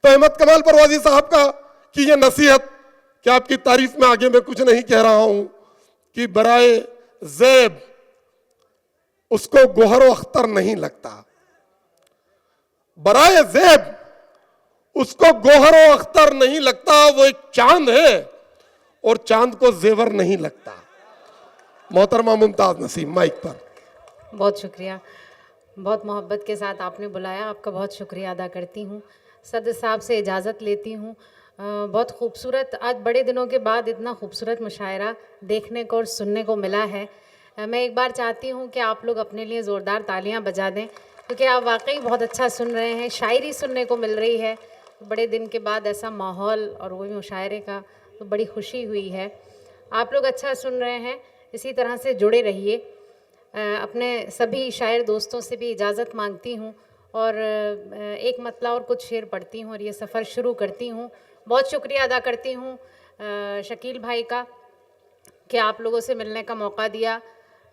तो अहमद कमाल परवाजी साहब का की ये नसीहत कि आपकी तारीफ में आगे मैं कुछ नहीं कह रहा हूं कि बराए ज़ैब उसको गोहर अख्तर नहीं लगता, बराए ज़ैब उसको गोहर अख्तर नहीं लगता, वो एक चांद है और चांद को जेवर नहीं लगता। मोहतरमा मुमताज नसीम माइक पर। बहुत शुक्रिया, बहुत मोहब्बत के साथ आपने बुलाया, आपका बहुत शुक्रिया अदा करती हूँ। सदर साहब से इजाज़त लेती हूँ। बहुत खूबसूरत, आज बड़े दिनों के बाद इतना खूबसूरत मुशायरा देखने को और सुनने को मिला है। मैं एक बार चाहती हूँ कि आप लोग अपने लिए ज़ोरदार तालियां बजा दें, क्योंकि आप वाकई बहुत अच्छा सुन रहे हैं, शायरी सुनने को मिल रही है। बड़े दिन के बाद ऐसा माहौल और वो भी मुशायरे का, तो बड़ी खुशी हुई है। आप लोग अच्छा सुन रहे हैं, इसी तरह से जुड़े रहिए। अपने सभी शायर दोस्तों से भी इजाज़त मांगती हूँ और एक मतला और कुछ शेर पढ़ती हूँ और ये सफ़र शुरू करती हूँ। बहुत शुक्रिया अदा करती हूँ शकील भाई का कि आप लोगों से मिलने का मौका दिया,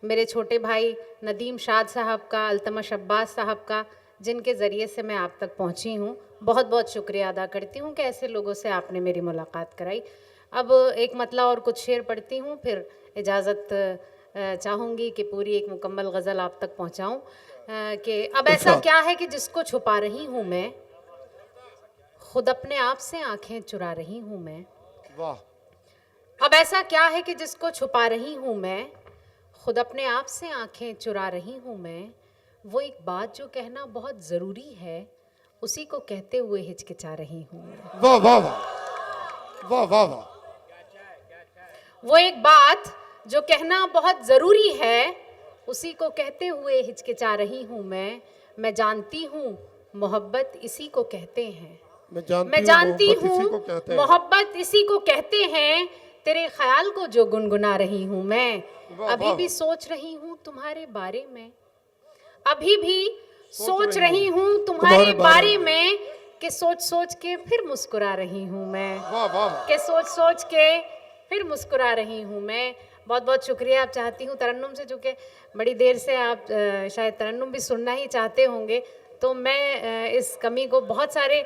मेरे छोटे भाई नदीम शाद साहब का, अल्तमश अब्बास साहब का, जिनके ज़रिए से मैं आप तक पहुँची हूँ। बहुत बहुत शुक्रिया अदा करती हूँ कि ऐसे लोगों से आपने मेरी मुलाकात कराई। अब एक मतला और कुछ शेर पढ़ती हूँ, फिर इजाज़त चाहूँगी कि पूरी एक मुकम्मल गज़ल आप तक पहुँचाऊँ। कि अब ऐसा क्या है कि जिसको छुपा रही हूँ मैं, खुद अपने आप से आंखें चुरा रही हूँ मैं। वाह। अब ऐसा क्या है कि जिसको छुपा रही हूँ मैं, खुद अपने आप से आंखें चुरा रही हूँ मैं। वो एक बात जो कहना बहुत ज़रूरी है, उसी को कहते हुए हिचकिचा रही हूँ। वाह वाह वाह वाह वाह वाह। वो एक बात जो कहना बहुत ज़रूरी है, उसी को कहते हुए हिचकिचा रही हूँ मैं जानती हूँ मोहब्बत इसी को कहते हैं। मैं जानती हूँ मोहब्बत इसी को कहते हैं। तेरे ख्याल को जो गुनगुना रही हूँ मैं, अभी भी सोच रही हूँ तुम्हारे बारे में, अभी भी सोच रही हूँ तुम्हारे बारे में, कि सोच सोच के फिर मुस्कुरा रही हूँ मैं, कि सोच सोच के फिर मुस्कुरा रही हूँ मैं। बहुत बहुत शुक्रिया। आप चाहती हूँ तरन्नुम से, चूँकि बड़ी देर से आप शायद तरन्नुम भी सुनना ही चाहते होंगे, तो मैं इस कमी को, बहुत सारे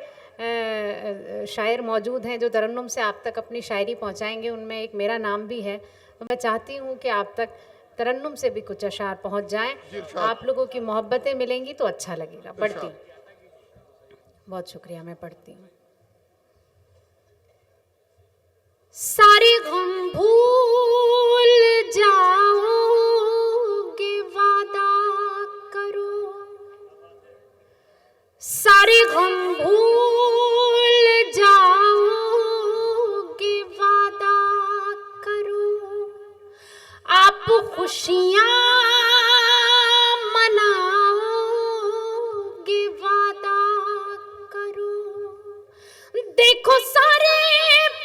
शायर मौजूद हैं जो तरन्नुम से आप तक अपनी शायरी पहुँचाएंगे, उनमें एक मेरा नाम भी है, तो मैं चाहती हूँ कि आप तक तरन्नुम से भी कुछ अशार पहुँच जाएं। आप लोगों की मोहब्बतें मिलेंगी तो अच्छा लगेगा। पढ़ती हूँ। बहुत शुक्रिया, मैं पढ़ती हूँ। सारे गम भूल जाओगे वादा करो, सारे गम भूल जाओगे वादा करो, आप खुशियाँ मनाओगे वादा करो। देखो सारे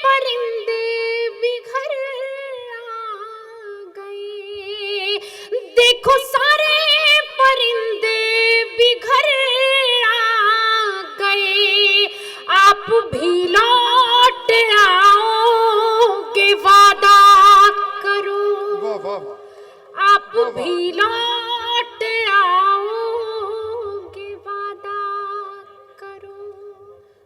परिंदे बिखर आ गए, देखो सारे परिंदे बिखर आ गए, आप भी लौट आओगे वादा करो, आप भी लौट आओगे वादा करो।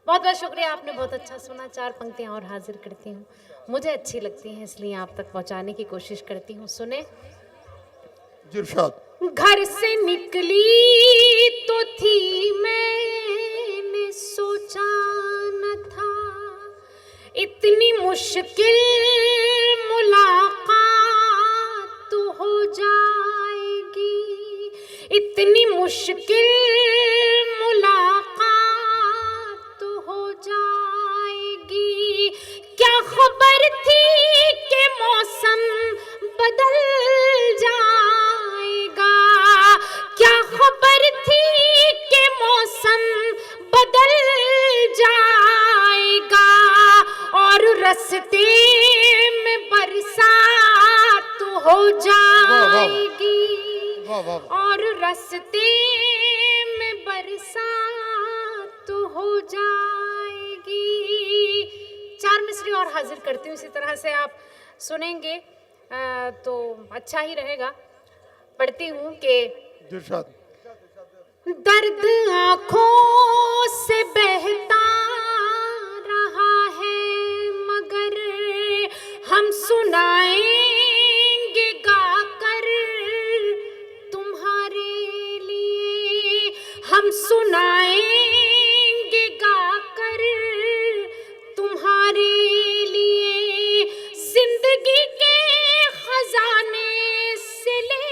बहुत बहुत शुक्रिया, आपने बहुत अच्छा सुना। 4 पंक्तियाँ और हाजिर करती हूँ, मुझे अच्छी लगती हैं इसलिए आप तक पहुँचाने की कोशिश करती हूँ। सुने। घर से निकली तो थी, मैंने सोचा न था इतनी मुश्किल मुलाकात हो जाएगी, इतनी मुश्किल मुलाकात हो जाएगी। क्या खबर थी कि मौसम बदल जाएगा, क्या खबर थी कि मौसम बदल जाएगा, और रास्ते में बरसात हो जाएगी, और रास्ते में बरसात हो जाएगी। 4 मिसरी और हाजिर करती हूँ, इसी तरह से आप सुनेंगे तो अच्छा ही रहेगा। पढ़ती हूँ कि दर्द आँखों से बहता सुनाएंगे गाकर तुम्हारे लिए, जिंदगी के खजाने से ले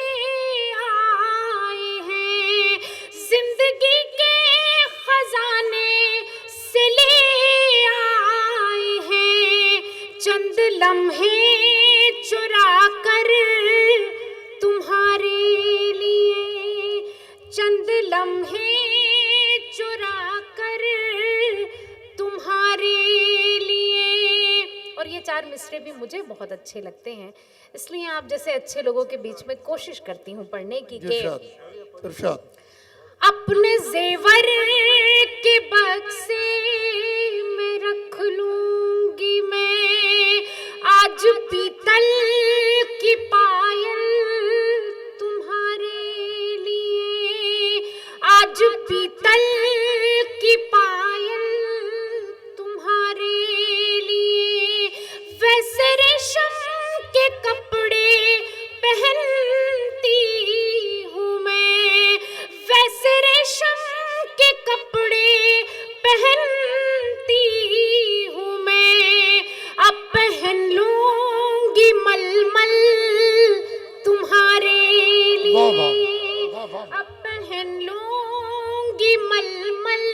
आए हैं, जिंदगी के खजाने से ले आए हैं, चंद लम्हे चुरा कर तुम्हारे लिए, चंद लम्हे चुरा कर तुम्हारे लिए। और ये 4 मिसरे भी मुझे बहुत अच्छे लगते हैं, इसलिए आप जैसे अच्छे लोगों के बीच में कोशिश करती हूँ पढ़ने की कि इरशाद। अपने जेवर के बक्से में रख लूंगी मैं आज पीतल की पायल तुम्हारे लिए, आज पीतल की पायल तुम्हारे लिए। वैसे रेशम के कपड़े पहनती हूँ मैं, वैसे रेशम के कपड़े पहनती हूँ मैं, अब पहन लूंगी मलमल तुम्हारे लिए, अब पहन लूंगी मलमल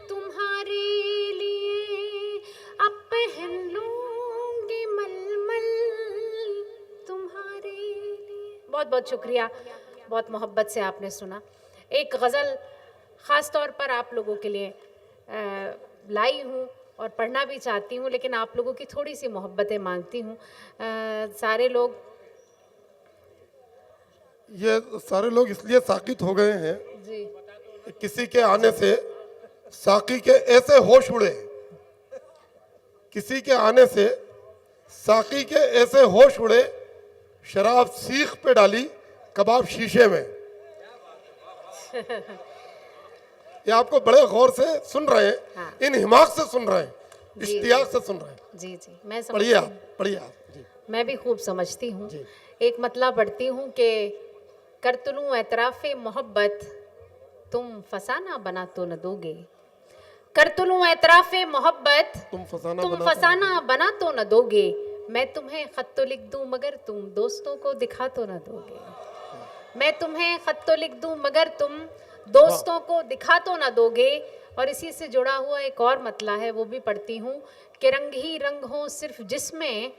तुम्हारे लिए, अब पहन लूंगी मलमल तुम्हारे लिए। बहुत बहुत शुक्रिया, बहुत मोहब्बत से आपने सुना। एक गज़ल ख़ास तौर पर आप लोगों के लिए लाई हूँ और पढ़ना भी चाहती हूँ, लेकिन आप लोगों की थोड़ी सी मोहब्बतें मांगती हूँ। सारे लोग इसलिए साकित हो गए हैं जी कि किसी के आने से साकी के ऐसे होश उड़े, किसी के आने से साकी के ऐसे होश उड़े, शराब सीख पे डाली कबाब शीशे में। ये आपको बड़े गौर से सुन रहे हैं, हाँ। इन हिमाक से सुन रहे हैं, जी, इश्तियाक से सुन रहे हैं। जी जी मैं पढ़िए समझती आप, पढ़िए आप जी। मैं भी खूब समझती हूँ। जी। एक मतलब पढ़ती हूँ कि कर तुलूं एतराफ़े मोहब्बत तुम फसाना बना तो न दोगे, कर तुलूं एतराफ़े मोहब्बत तुम तुम फसाना बना तो न दोगे, मैं तुम्हें खत तो लिख दूं मगर तुम दोस्तों को दिखा तो न दोगे, मैं तुम्हें खत तो लिख दूं मगर तुम दोस्तों को दिखा तो न दोगे। और इसी से जुड़ा हुआ एक और मतला है, वो भी पढ़ती हूँ कि रंग ही रंग हो सिर्फ जिसमें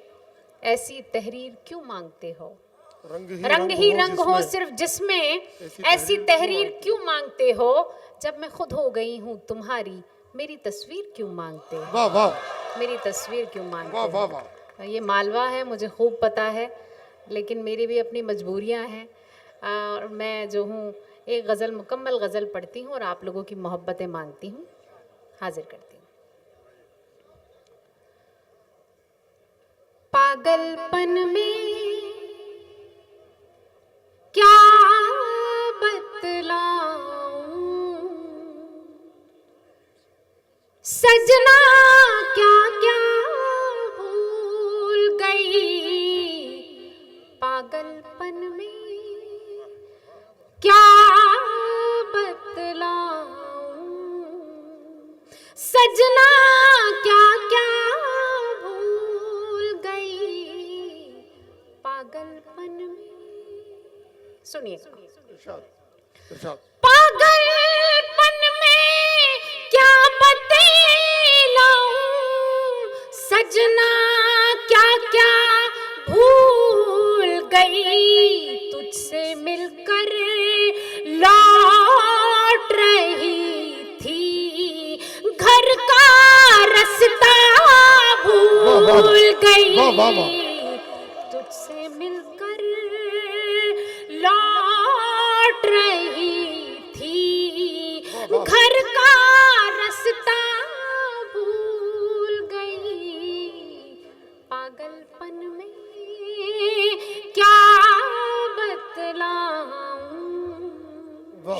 ऐसी तहरीर क्यों मांगते हो, रंग ही रंग हो सिर्फ जिसमें ऐसी तहरीर क्यों मांगते हो, जब मैं खुद हो गई हूँ तुम्हारी मेरी तस्वीर क्यों मांगते हो, वाह वाह, मेरी तस्वीर क्यों मांगते वाह वाह हो। वाह। ये मालवा है, मुझे खूब पता है, लेकिन मेरी भी अपनी मजबूरियां हैं। और मैं जो हूँ एक गज़ल, मुकम्मल गज़ल पढ़ती हूँ और आप लोगों की मोहब्बतें मांगती हूँ, हाजिर करती हूँ। पागलपन में क्या बतलाऊं, सजना क्या क्या भूल गई, पागलपन में क्या बतलाऊं, सजना क्या क्या भूल गई, पागलपन में। सुनिए, इरशाद, इरशाद। पागलपन में क्या बतलाऊं, सजना क्या क्या भूल गई, तुझसे मिलकर लौट रही थी, घर का रास्ता भूल गई, तुझसे मिलकर लौट रही थी, घर का रास्ता भूल गई, पागलपन में क्या बतलाऊं।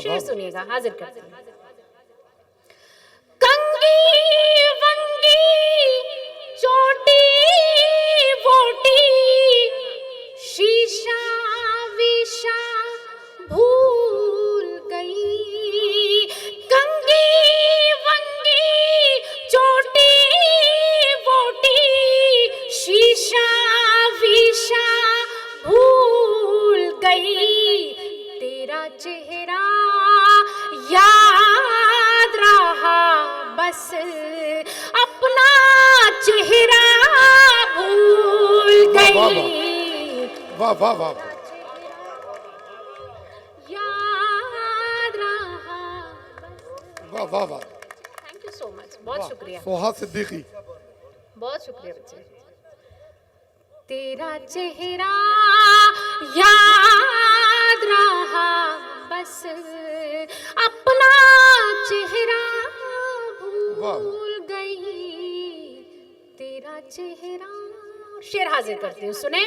शेर सुनिएगा, हाजिर करते हैं। कंगी वंगी चोटी वोटी, शीशा विशा भूल गई, तेरा चेहरा याद रहा बस अपना चेहरा भूल गई। वाह वाह वाह, याद रहा। वाह वाह वाह। थैंक यू सो मच, बहुत शुक्रिया, सोहा सिद्दीकी। बहुत शुक्रिया बच्चे। तेरा चेहरा याद रहा बस अपना चेहरा भूल गई। तेरा चेहरा, शेर हाजिर करती हूँ, सुने।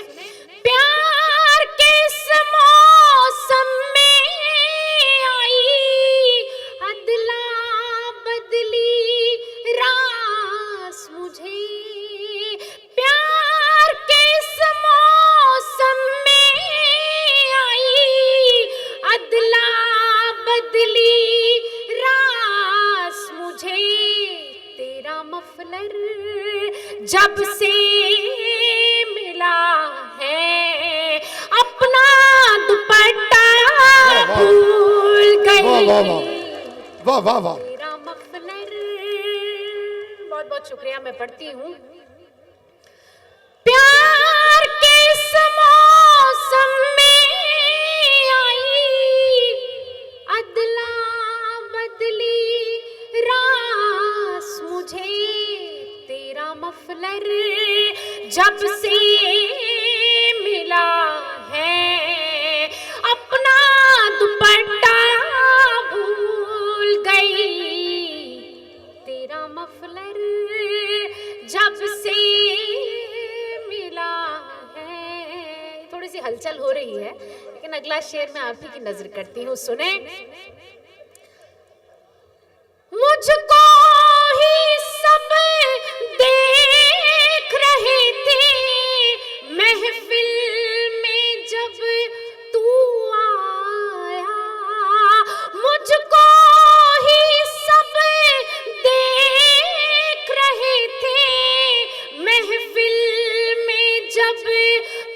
प्यार के इस मौसम में आई अदला बदली रास मुझे। प्यार के इस मौसम में आई अदला बदली रास मुझे। तेरा मफलर जब से मिला है अपना दुपट्टा भूल गई। वाह वाह वाह। तेरा मफलर, बहुत बहुत शुक्रिया, मैं पढ़ती हूँ। प्यार के इस मौसम में आई अदला बदली रास मुझे। तेरा मफलर जब से मिला है अपना दुपट्टा भूल गई। तेरा मफलर जब से मिला है। थोड़ी सी हलचल हो रही है, लेकिन अगला शेर मैं आप ही की नजर करती हूँ, सुने। मुझको ही सब देख रहे थे महफिल में जब तू आया। मुझको ही सब देख रहे थे महफिल में जब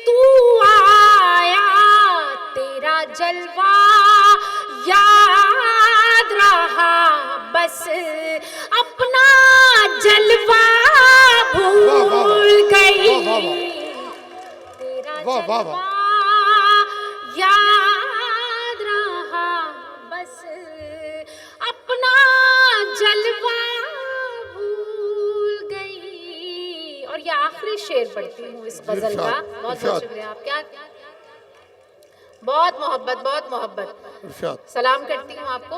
तू आया। तेरा जलवा याद रहा बस अपना जलवा भूल गई। तेरा जलवा याद रहा बस अपना जलवा भूल गई। और ये आखिरी शेर पढ़ती हूँ इस गजल का। बहुत बहुत शुक्रिया, आप क्या बहुत मोहब्बत, बहुत मोहब्बत। सलाम करती हूँ आपको।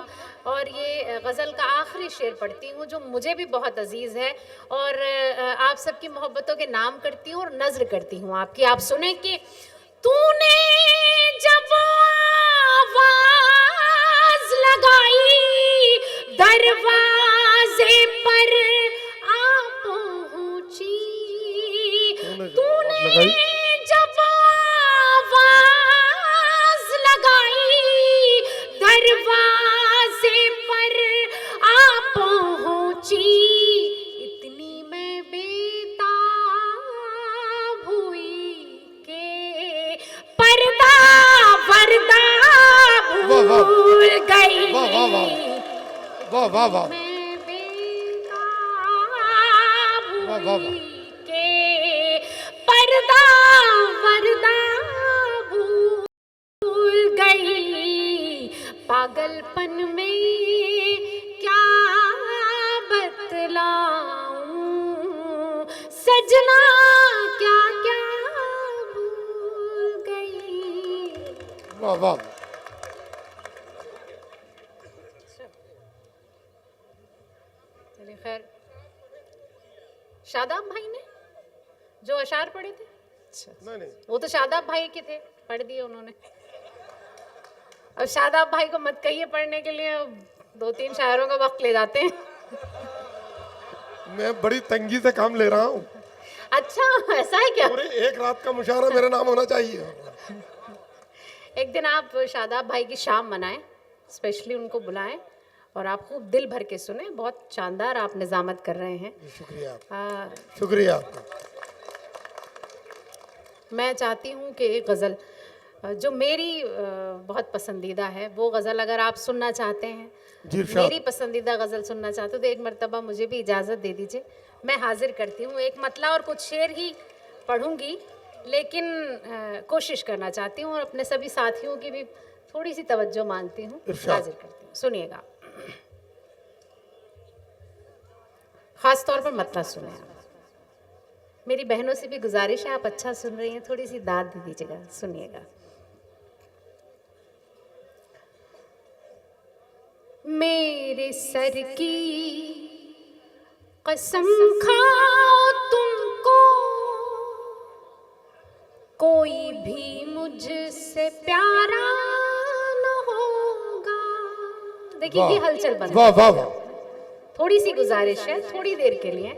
और ये गज़ल का आखिरी शेर पढ़ती हूँ जो मुझे भी बहुत अजीज़ है, और आप सबकी मोहब्बतों के नाम करती हूँ और नज़र करती हूँ आपकी। आप सुने कि तूने जब आवाज़ लगाई दरवाजे पर आ पहुँची। तूने जब दरवाजे पर आ पहुँची। इतनी मैं बेताब हुई के पर्दा वर्दा भूल गई। वाह वाह वाह। मैं बेताब हुई के पर्दा वर्दा भूल गई। पागलपन में क्या बतलाऊं सजना क्या क्या भूल गई। वाह वाह। चलिए खैर, शादाब भाई ने जो अशार पढ़े थे, नहीं वो तो शादाब भाई के थे, पढ़ दिए उन्होंने। अब शादाब भाई को मत कहिए पढ़ने के लिए, 2-3 शायरों का वक्त ले जाते हैं। मैं बड़ी तंगी से काम ले रहा हूँ। अच्छा, ऐसा है क्या? पूरे एक रात का मुशायरा मेरे नाम होना चाहिए। एक दिन आप शादाब भाई की शाम मनाएं, स्पेशली उनको बुलाएं और आप खूब दिल भर के सुने। बहुत शानदार आप निजामत कर रहे हैं। शुक्रिया, शुक्रिया। मैं चाहती हूँ कि एक गज़ल जो मेरी बहुत पसंदीदा है वो गज़ल अगर आप सुनना चाहते हैं, जी इरशाद। मेरी पसंदीदा गज़ल सुनना चाहते हो तो एक मर्तबा मुझे भी इजाज़त दे दीजिए, मैं हाजिर करती हूँ। एक मतला और कुछ शेर ही पढ़ूंगी, लेकिन कोशिश करना चाहती हूँ और अपने सभी साथियों की भी थोड़ी सी तवज्जो मांगती हूँ, इरशाद। हाजिर करती हूँ। सुनिएगा, ख़ास तौर पर मतला सुने। मेरी बहनों से भी गुजारिश है, आप अच्छा सुन रही हैं, थोड़ी सी दाद दे दीजिएगा। सुनिएगा। मेरे सर की कसम खाओ तुमको, कोई भी मुझसे प्यारा न होगा। देखिए ये हलचल बन वाह वाह वाह। थोड़ी सी गुजारिश है, थोड़ी देर के लिए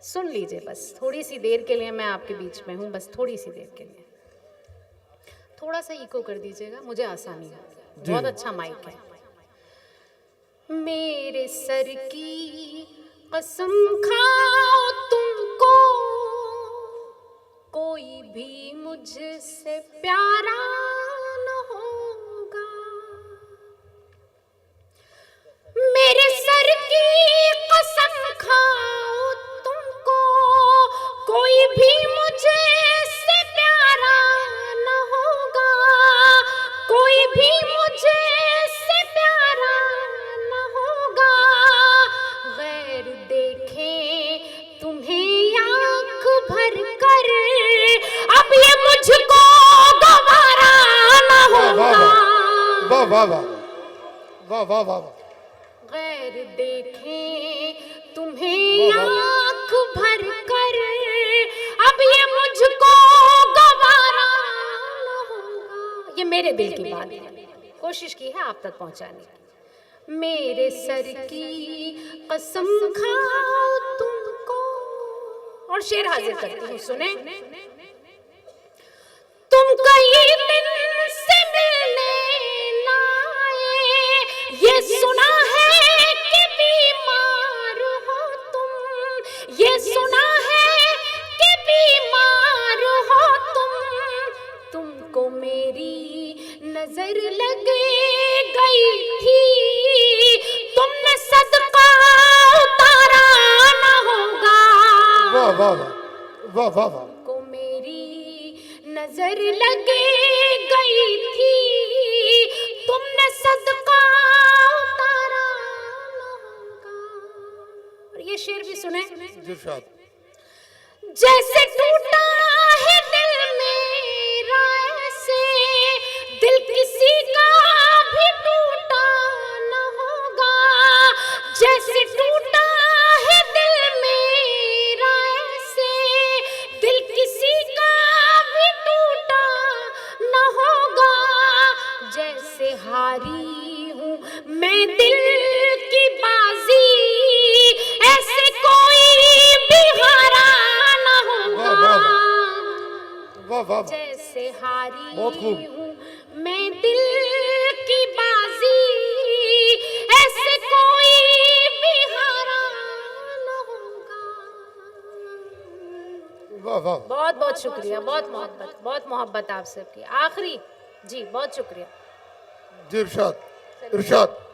सुन लीजिए, बस थोड़ी सी देर के लिए मैं आपके बीच में हूँ, बस थोड़ी सी देर के लिए। थोड़ा सा इको कर दीजिएगा, मुझे आसानी है, बहुत अच्छा माइक है। मेरे सर की कसम खाओ तुमको, कोई भी मुझसे प्यारा न होगा। मेरे सर की कसम खाओ तुमको, कोई भी मुझसे प्यारा न होगा, कोई भी मुझसे प्यारा न होगा। गैर देखे तुम्हें आंख भर कर, अब ये मुझको गवारा न होगा। वाह वाह वाह वाह वाह वाह। गैर देखे तुम्हें आंख भर कर, अब ये मुझको गवारा न होगा। ये मेरे दिल की बात है, कोशिश की है आप तक पहुंचाने की। मेरे सर की कसम खाओ तुमको, और शेर हाजिर करती हूँ, सुने। तुम कई दिन से मिलने ना आए, ये सुना है कि बीमार हो तुम, ये सुना है कि बीमार हो तुम। तुमको मेरी नजर लग गई थी, तुमने सदका उतारा न होगा। वाह वाह वाह वाह वाह। को मेरी नजर लग गई थी, तुमने सदका उतारा न होगा। और ये शेर भी सुने। जी इरशाद। जैसे टूटा है दिल मेरा, ऐसे दिल किसी का भी टूटा न होगा। जैसे टूटा है दिल मेरा, ऐसे दिल किसी का भी टूटा न होगा। जैसे हारी हूँ मैं दिल की बाजी, ऐसे कोई भी हारा न वाह होगा। वाह वाह। जैसे हारी बहुत खूब। हूँ मैं दिल की बाजी, ऐसे कोई भी हारा न होगा। वाह वाह। बहुत बहुत शुक्रिया, बहुत मोहब्बत आप सबकी। आखिरी जी, बहुत शुक्रिया। जी इरशाद इरशाद।